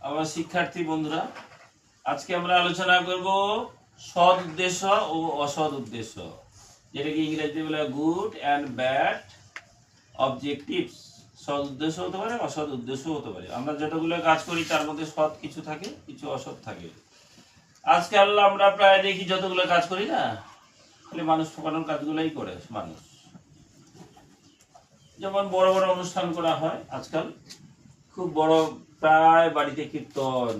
আমার শিক্ষার্থী বন্ধুরা, আজকে আমরা আলোচনা করব সৎ উদ্দেশ্য ও অসৎ উদ্দেশ্য, যেটাকে ইংরেজিতে বলে গুড অ্যান্ড ব্যাড অবজেক্টিভস। সৎ উদ্দেশ্য হতে পারে, অসৎ উদ্দেশ্য হতে পারে। আমরা যতগুলো কাজ করি তার মধ্যে সৎ কিছু থাকে, কিছু অসৎ থাকে। আজকাল আমরা প্রায় দেখি যতগুলো কাজ করি না, খালি মানুষ ঠকানোর কাজগুলোই করে মানুষ। যেমন বড় বড় অনুষ্ঠান করা হয় আজকাল, খুব বড়, প্রায় বাড়িতে কীর্তন,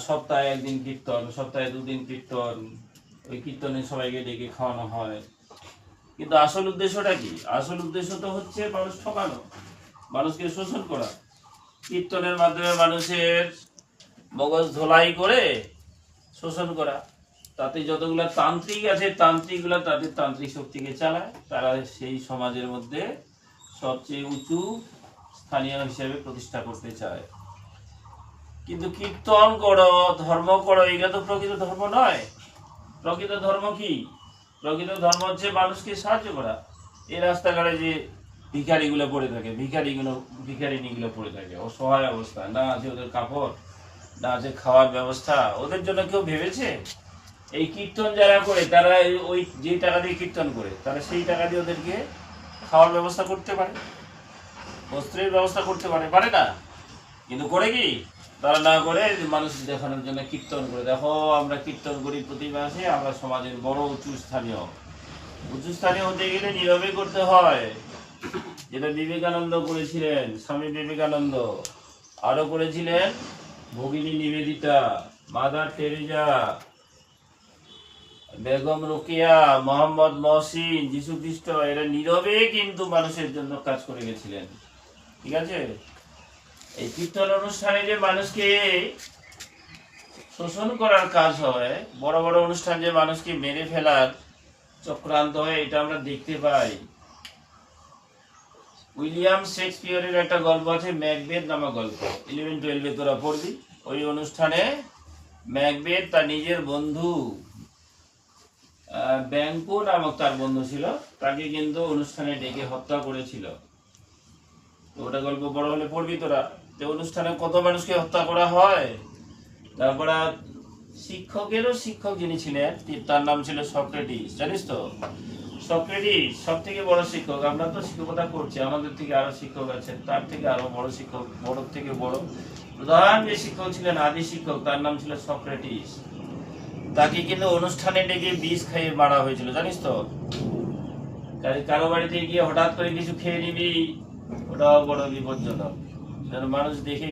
সপ্তাহে একদিন কীর্তন, সপ্তাহে দুদিন কীর্তন, ওই কীর্তনে সবাইকে ডেকে খাওয়ানো হয়। কিন্তু আসল উদ্দেশ্যটা কি? আসল উদ্দেশ্য তো হচ্ছে মানুষ ঠকানো, মানুষকে শোষণ করা। কীর্তনের মাধ্যমে মানুষের মগজ ধোলাই করে শোষণ করা। তাতে যতগুলো তান্ত্রিক আছে, তান্ত্রিকগুলো তাদের তান্ত্রিক শক্তিকে চালায়। তারা সেই সমাজের মধ্যে সবচেয়ে উঁচু স্থানীয় হিসেবে প্রতিষ্ঠা করতে চায়। কিন্তু কীর্তন করো, ধর্ম করো, এগুলো তো প্রকৃত ধর্ম নয়। প্রকৃত ধর্ম কি? প্রকৃত ধর্ম হচ্ছে মানুষকে সাহায্য করা। এই রাস্তাঘাটে যে ভিখারিগুলো পড়ে থাকে, ভিখারিনীগুলো পড়ে থাকে অসহায় অবস্থা, না আছে ওদের কাপড়, না আছে খাওয়ার ব্যবস্থা, ওদের জন্য কেউ ভেবেছে? এই কীর্তন যারা করে তারা ওই যে টাকা দিয়ে কীর্তন করে, তারা সেই টাকা দিয়ে ওদেরকে খাওয়ার ব্যবস্থা করতে পারে, বস্ত্রের ব্যবস্থা করতে পারে, পারে না? কিন্তু করে কি? তারা না করে মানুষ দেখানোর জন্য কীর্তন করে। দেখো, আমরা কীর্তন করি প্রতি মাসে, আমরা সমাজের বড় উঁচু স্থানীয় হতে গেলে নীরবে করতে হয়, যেটা বিবেকানন্দ করেছিলেন, স্বামী বিবেকানন্দ। আরো করেছিলেন ভগিনী নিবেদিতা, মাদার টেরেজা, বেগম রোকেয়া, মোহাম্মদ মহসিন, যীশু খ্রিস্ট। এরা নীরবে কিন্তু মানুষের জন্য কাজ করে গেছিলেন। ঠিক আছে? এই কীর্তন অনুষ্ঠানে যে মানুষকে শোষণ করার কাজ হয়, বড় বড় অনুষ্ঠান যে মানুষকে মেরে ফেলার চক্রান্ত হয়, এটা আমরা দেখতে পাই। উইলিয়াম শেক্সপিয়রের একটা গল্প আছে, ম্যাকবেথ নামক গল্প, 11-12 তোরা পড়বি। ওই অনুষ্ঠানে ম্যাকবেথ তার নিজের বন্ধু ব্যাংকো নামক তার বন্ধু ছিল, তাকে কিন্তু অনুষ্ঠানে ডেকে হত্যা করেছিল। তো ওটা গল্প বড় হলে পড়বি তোরা, যে অনুষ্ঠানে কত মানুষকে হত্যা করা হয়। তারপরে শিক্ষকেরও শিক্ষক যিনি ছিলেন, তার নাম ছিল সক্রেটিস। জানিস তো, সক্রেটিস সব থেকে বড় শিক্ষক। আমরা তো শিক্ষকতা করছি, আমাদের থেকে আরো শিক্ষক আছেন, তার থেকে আরো বড় শিক্ষক, বড় থেকে বড় প্রধান যে শিক্ষক ছিলেন, আদি শিক্ষক, তার নাম ছিল সক্রেটিস। তাকে কিন্তু অনুষ্ঠানে ডেকে বিষ খাইয়ে মারা হয়েছিল, জানিস তো। কারো বাড়িতে গিয়ে হঠাৎ করে কিছু খেয়ে নিবি, ওটাও বড় বিপজ্জনক, যেন মানুষ দেখে